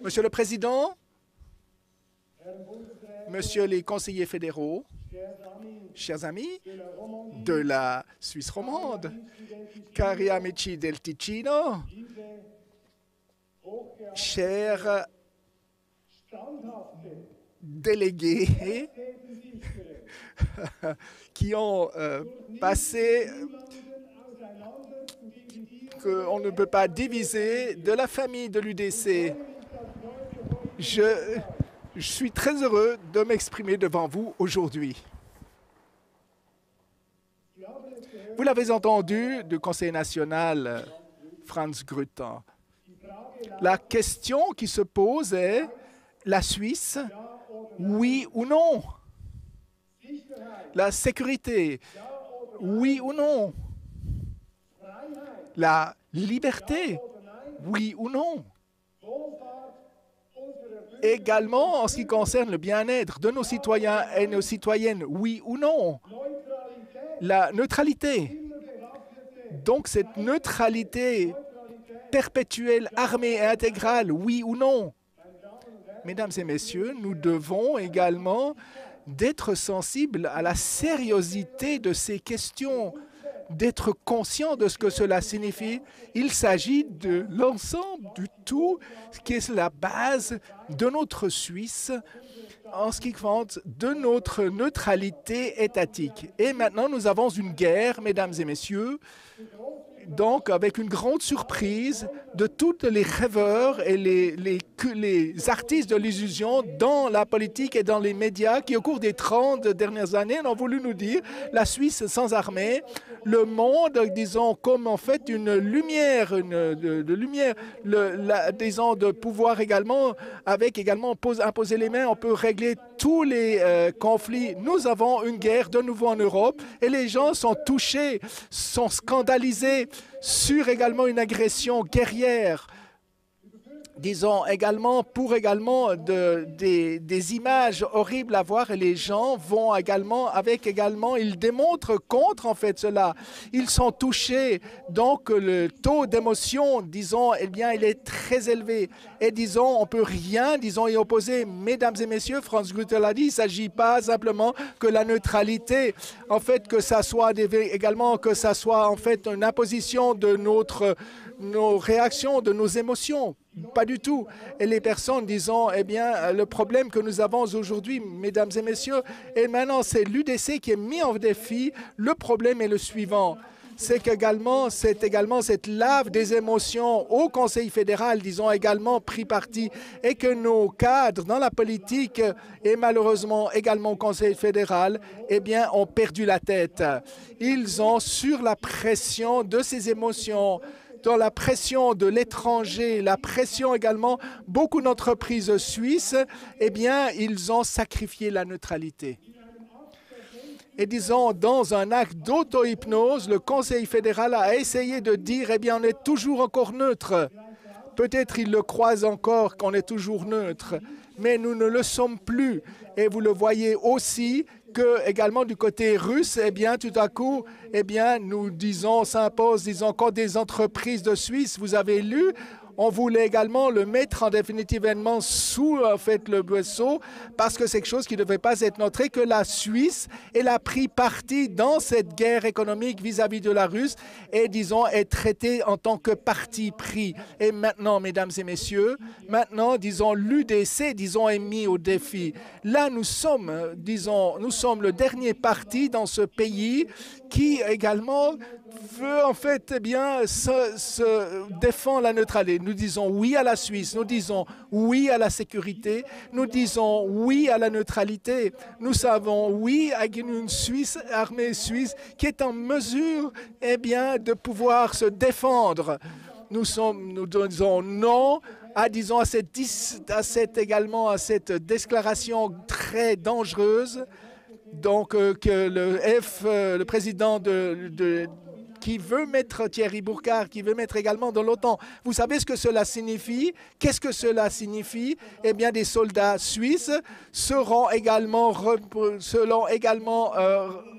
Monsieur le Président, Monsieur les conseillers fédéraux, chers amis de la Suisse romande, cari amici del Ticino, chers délégués qui ont passé, qu'on ne peut pas diviser, de la famille de l'UDC. Je suis très heureux de m'exprimer devant vous aujourd'hui. Vous l'avez entendu du Conseil national, Franz Grütter. La question qui se pose est, la Suisse, oui ou non? La sécurité, oui ou non? La liberté, oui ou non? Également, en ce qui concerne le bien-être de nos citoyens et nos citoyennes, oui ou non? La neutralité. Donc, cette neutralité perpétuelle, armée et intégrale, oui ou non? Mesdames et messieurs, nous devons également d'être sensibles à la sérieuxité de ces questions, d'être conscients de ce que cela signifie. Il s'agit de l'ensemble du tout, qui est la base de notre Suisse en ce qui compte de notre neutralité étatique. Et maintenant, nous avons une guerre, mesdames et messieurs, donc avec une grande surprise de tous les rêveurs et les artistes de l'illusion dans la politique et dans les médias qui, au cours des 30 dernières années, ont voulu nous dire la Suisse sans armée, le monde, disons, comme en fait une lumière, disons, de pouvoir également, avec également imposer les mains, on peut régler tous les conflits. Nous avons une guerre de nouveau en Europe et les gens sont touchés, sont scandalisés sur également une agression guerrière. Disons également pour également des images horribles à voir et les gens vont également ils démontrent contre en fait cela. Ils sont touchés donc le taux d'émotion disons eh bien il est très élevé et disons on peut rien disons y opposer. Mesdames et messieurs, Franz Grütter l'a dit, il ne s'agit pas simplement que la neutralité en fait que ça soit également que ça soit en fait une imposition de nos réactions, de nos émotions. Pas du tout. Et les personnes, disons, eh bien, le problème que nous avons aujourd'hui, mesdames et messieurs, et maintenant c'est l'UDC qui est mis en défi. Le problème est le suivant. C'est également cette lave des émotions au Conseil fédéral, disons, également pris parti, et que nos cadres dans la politique et malheureusement également au Conseil fédéral, eh bien, ont perdu la tête. Ils ont, sur la pression de ces émotions, dans la pression de l'étranger, la pression également, beaucoup d'entreprises suisses, eh bien, ils ont sacrifié la neutralité. Et disons, dans un acte d'auto-hypnose, le Conseil fédéral a essayé de dire, eh bien, on est toujours encore neutre. Peut-être ils le croient encore qu'on est toujours neutre, mais nous ne le sommes plus. Et vous le voyez aussi que également du côté russe, eh bien, tout à coup, eh bien, nous disons, s'impose, disons, quand des entreprises de Suisse, vous avez lu, on voulait également le mettre en définitivement sous en fait, le boisseau parce que c'est quelque chose qui ne devait pas être noté, que la Suisse, elle a pris parti dans cette guerre économique vis-à-vis de la Russie et, disons, est traitée en tant que parti pris. Et maintenant, mesdames et messieurs, maintenant, disons, l'UDC, disons, est mis au défi. Là, nous sommes, disons, nous sommes le dernier parti dans ce pays qui également veut en fait eh bien, se défend la neutralité. Nous disons oui à la Suisse, nous disons oui à la sécurité, nous disons oui à la neutralité. Nous savons oui à une armée suisse qui est en mesure eh bien, de pouvoir se défendre. Nous disons non à, disons, à cette déclaration très dangereuse. Donc, que le président qui veut mettre Thierry Burkhardt, qui veut mettre également dans l'OTAN. Vous savez ce que cela signifie? Qu'est-ce que cela signifie? Eh bien, des soldats suisses seront également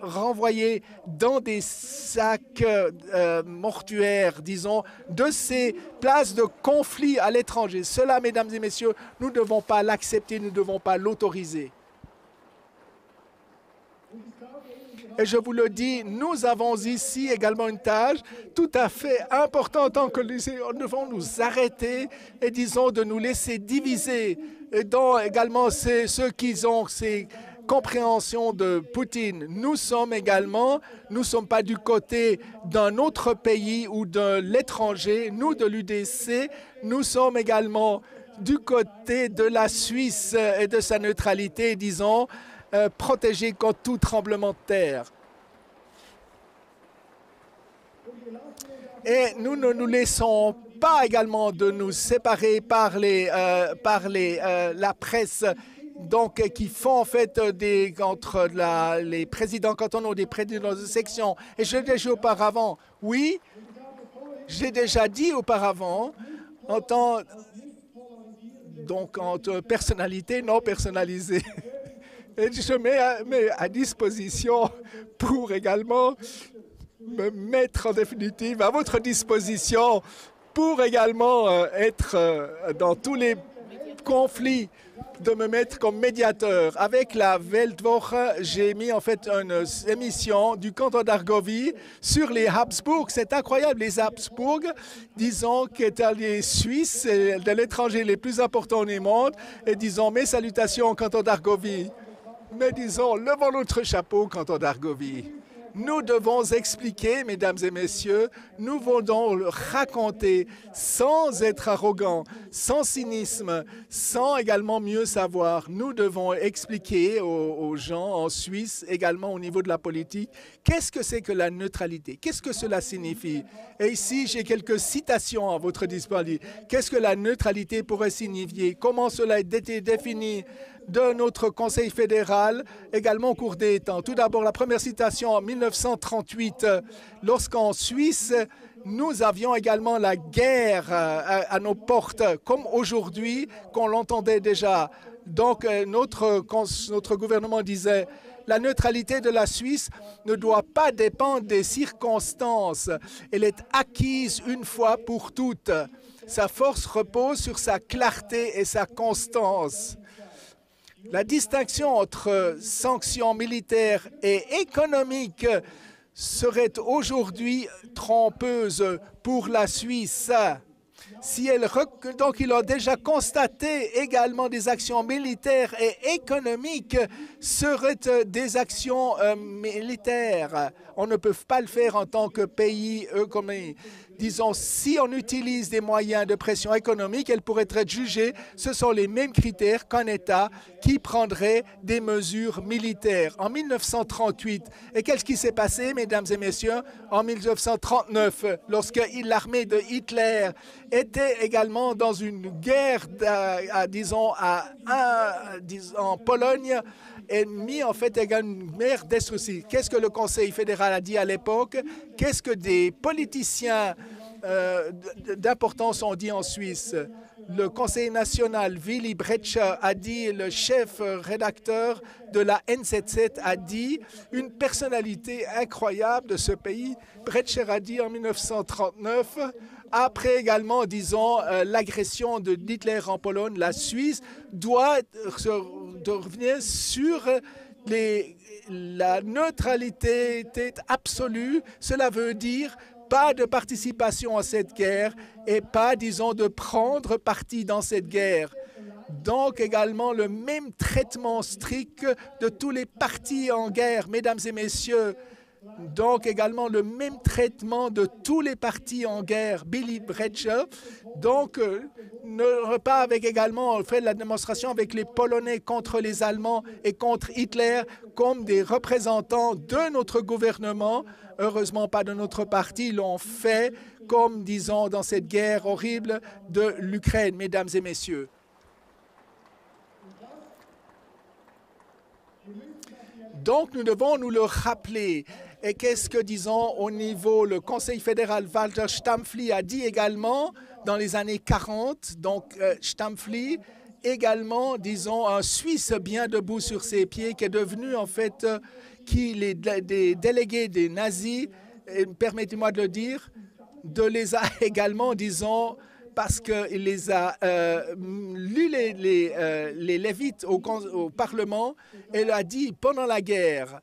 renvoyés dans des sacs mortuaires, disons, de ces places de conflit à l'étranger. Cela, mesdames et messieurs, nous ne devons pas l'accepter, nous ne devons pas l'autoriser. Et je vous le dis, nous avons ici également une tâche tout à fait importante en tant que lycéens. Nous devons nous arrêter et, disons, de nous laisser diviser. Et dont également ceux qui ont ces compréhensions de Poutine. Nous ne sommes pas du côté d'un autre pays ou de l'étranger. Nous, de l'UDC, nous sommes également du côté de la Suisse et de sa neutralité, disons, protégés contre tout tremblement de terre. Et nous ne nous laissons pas également de nous séparer par la presse, donc qui font en fait entre les présidents cantonaux, des présidents de section. Et je l'ai déjà auparavant, oui, j'ai déjà dit auparavant, en tant personnalité non personnalisée. Et je mets à disposition pour également me mettre en définitive à votre disposition pour également être dans tous les conflits, de me mettre comme médiateur. Avec la Weltwoche, j'ai mis en fait une émission du canton d'Argovie sur les Habsbourg. C'est incroyable, les Habsbourg, disons, qui étaient les Suisses de l'étranger les plus importants du monde. Et disons, mes salutations au canton d'Argovie. Mais disons, levons notre chapeau, canton d'Argovie. Nous devons expliquer, mesdames et messieurs, nous devons raconter sans être arrogants, sans cynisme, sans également mieux savoir. Nous devons expliquer aux gens en Suisse, également au niveau de la politique, qu'est-ce que c'est que la neutralité, qu'est-ce que cela signifie. Et ici, j'ai quelques citations à votre disposition. Qu'est-ce que la neutralité pourrait signifier? Comment cela a été défini de notre Conseil fédéral, également au cours des temps. Tout d'abord, la première citation en 1938, lorsqu'en Suisse, nous avions également la guerre à nos portes, comme aujourd'hui, qu'on l'entendait déjà. Donc, notre gouvernement disait, la neutralité de la Suisse ne doit pas dépendre des circonstances. Elle est acquise une fois pour toutes. Sa force repose sur sa clarté et sa constance. La distinction entre sanctions militaires et économiques serait aujourd'hui trompeuse pour la Suisse. Donc, il a déjà constaté également des actions militaires et économiques seraient des actions militaires. On ne peut pas le faire en tant que pays comme disons, si on utilise des moyens de pression économique, elle pourrait être jugée. Ce sont les mêmes critères qu'un État qui prendrait des mesures militaires. En 1938, et qu'est-ce qui s'est passé, mesdames et messieurs, en 1939, lorsque l'armée de Hitler était également dans une guerre, en Pologne, et mis en fait également une guerre destructrice. Qu'est-ce que le Conseil fédéral a dit à l'époque? Qu'est-ce que des politiciens d'importance ont dit en Suisse? Le Conseil national, Willy Brecher, a dit, le chef rédacteur de la NZZ a dit, une personnalité incroyable de ce pays. Brecher a dit en 1939, après également, disons, l'agression de Hitler en Pologne, la Suisse doit revenir sur la neutralité absolue. Cela veut dire pas de participation à cette guerre et pas, disons, de prendre parti dans cette guerre. Donc également le même traitement strict de tous les partis en guerre, mesdames et messieurs. Donc également le même traitement de tous les partis en guerre, Willy Brecher. Donc ne pas avec également fait la démonstration avec les Polonais contre les Allemands et contre Hitler comme des représentants de notre gouvernement. Heureusement pas de notre parti, l'ont fait comme, disons, dans cette guerre horrible de l'Ukraine, mesdames et messieurs. Donc, nous devons nous le rappeler. Et qu'est-ce que, disons, au niveau, le Conseil fédéral Walter Stampfli a dit également dans les années 40, donc Stampfli, également, disons, un Suisse bien debout sur ses pieds, qui est devenu, en fait, qui les des délégués des nazis, permettez-moi de le dire, de les a également, disons, parce qu'il les a lu les Lévites au Parlement, et il a dit pendant la guerre,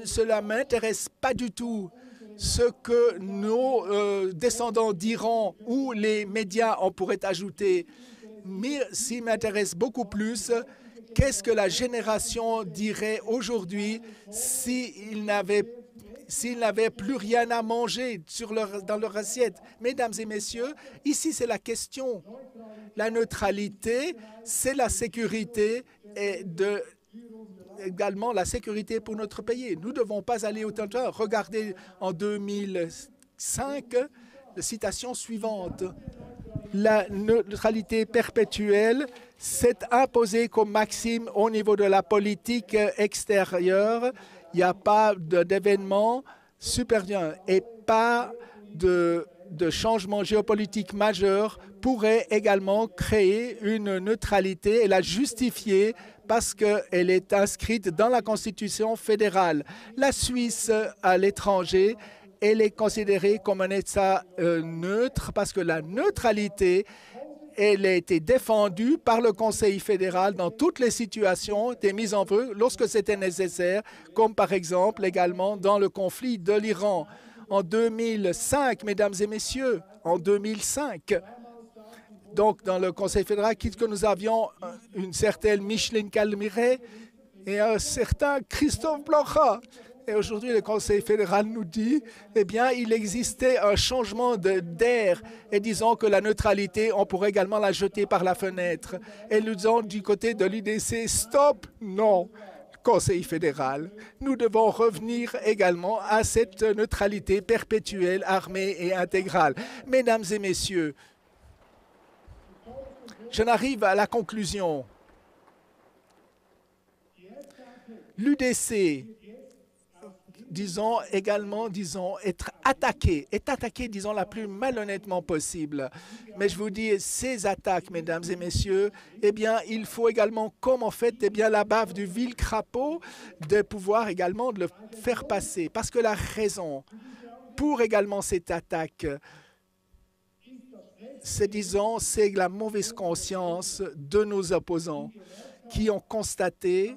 cela ne m'intéresse pas du tout ce que nos descendants diront ou les médias en pourraient ajouter, mais s'il m'intéresse beaucoup plus, qu'est-ce que la génération dirait aujourd'hui s'ils n'avaient plus rien à manger dans leur assiette. Mesdames et messieurs, ici c'est la question. La neutralité, c'est la sécurité et également la sécurité pour notre pays. Nous ne devons pas aller au temps. Regardez en 2005, la citation suivante. La neutralité perpétuelle s'est imposée comme maxime au niveau de la politique extérieure. Il n'y a pas d'événement supérieur et pas de changement géopolitique majeur pourrait également créer une neutralité et la justifier parce qu'elle est inscrite dans la Constitution fédérale. La Suisse à l'étranger, elle est considérée comme un État neutre parce que la neutralité, elle a été défendue par le Conseil fédéral dans toutes les situations, était mise en œuvre lorsque c'était nécessaire, comme par exemple également dans le conflit de l'Iran. En 2005, mesdames et messieurs, en 2005, donc dans le Conseil fédéral, quitte que nous avions une certaine Micheline Calmiret et un certain Christophe Blanchat. Et aujourd'hui, le Conseil fédéral nous dit, eh bien, il existait un changement d'air. Et disons que la neutralité, on pourrait également la jeter par la fenêtre. Et nous disons du côté de l'UDC, stop, non. Conseil fédéral, nous devons revenir également à cette neutralité perpétuelle, armée et intégrale. Mesdames et messieurs, j'en arrive à la conclusion. L'UDC, disons, également, disons, est attaqué, disons, la plus malhonnêtement possible. Mais je vous dis, ces attaques, mesdames et messieurs, eh bien, il faut également, comme en fait, eh bien, la bave du vil crapaud, de pouvoir également le faire passer. Parce que la raison pour également cette attaque, c'est, disons, c'est la mauvaise conscience de nos opposants qui ont constaté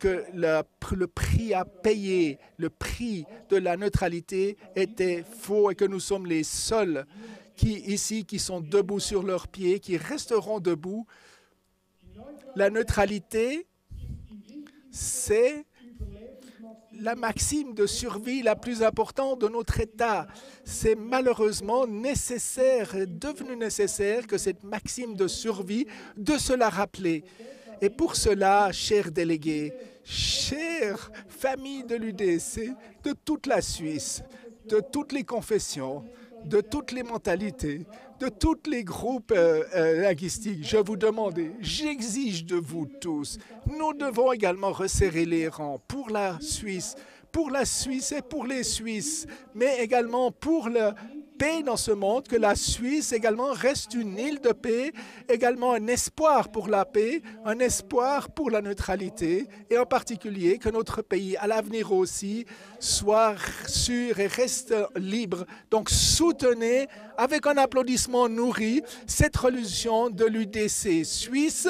que le prix à payer, le prix de la neutralité était faux et que nous sommes les seuls ici qui sont debout sur leurs pieds, qui resteront debout. La neutralité, c'est la maxime de survie la plus importante de notre État. C'est malheureusement nécessaire, devenu nécessaire que cette maxime de survie, de se la rappeler. Et pour cela, chers délégués, chères familles de l'UDC, de toute la Suisse, de toutes les confessions, de toutes les mentalités, de tous les groupes linguistiques, je vous demande, j'exige de vous tous, nous devons également resserrer les rangs pour la Suisse et pour les Suisses, mais également pour la paix dans ce monde, que la Suisse également reste une île de paix, également un espoir pour la paix, un espoir pour la neutralité, et en particulier que notre pays, à l'avenir aussi, soit sûr et reste libre. Donc soutenez avec un applaudissement nourri cette résolution de l'UDC suisse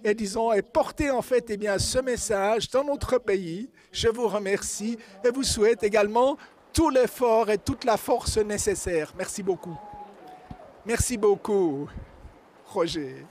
et disons, et portez en fait eh bien, ce message dans notre pays. Je vous remercie et vous souhaite également tout l'effort et toute la force nécessaire. Merci beaucoup. Merci beaucoup, Roger.